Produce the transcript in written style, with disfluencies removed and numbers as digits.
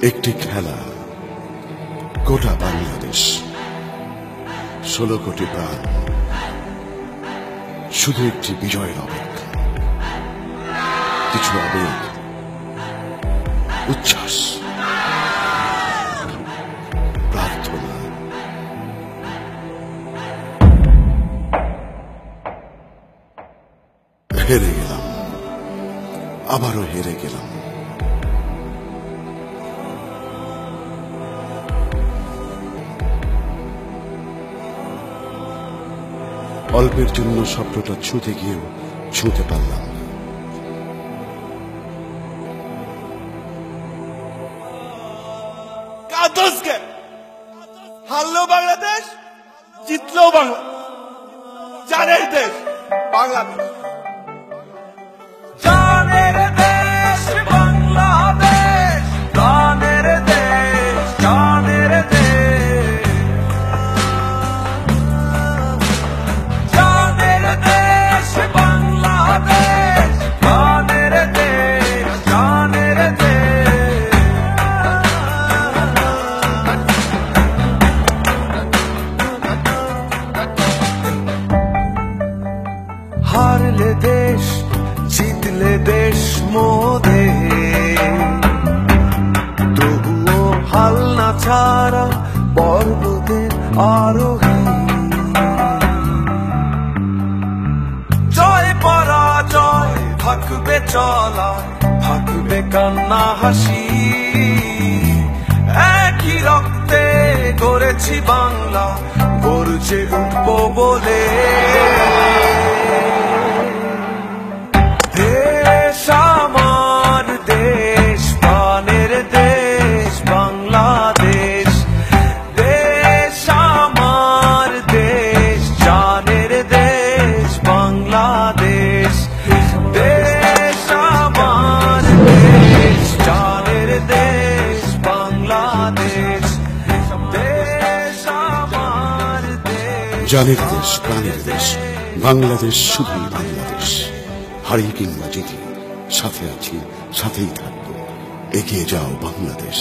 একটি খেলা, গোটা বাংলাদেশ, 16 কোটি প্রাণ, শুধু একটি বিজয়ের অপেক্ষা। কিছু আবেগ, উচ্ছ্বাস, প্রার্থনা। হেরে গেলাম, আবারও হেরে গেলাম। অল্পের জন্য স্বপ্নটা ছুঁতে গিয়েও ছুঁতে পারলাম না। হারলো বাংলাদেশ, জিতলো বাংলাদেশ, জানের দেশ বাংলাদেশ, জানের দেশ বাংলাদেশ, জানের দেশ, জানের দেশ, জানের দেশ বাংলাদেশ, জানের দেশ, জানের দেশ। হারলে দেশ, জিতলে দেশ মোদে, তবুও হাল না ছাড়া পর্বতের আরোহী। জয় পরাজয় থাকবে চলা, থাকবে কান্না হাসি, একই রক্তে গড়েছি বাংলা, গর্জে উঠবো বলে। দেশ আমার দেশ, প্রাণের দেশ বাংলাদেশ, দেশ আমার দেশ, জানের দেশ বাংলাদেশ, দেশ আমার দেশ, জানের দেশ বাংলাদেশ, দেশ আমার দেশ। জানের দেশ, প্রাণের দেশ বাংলাদেশ, শুধুই বাংলাদেশ। হারি কিংবা জিতি, সাথে আছি, সাথেই থাকবো। এগিয়ে যাও বাংলাদেশ।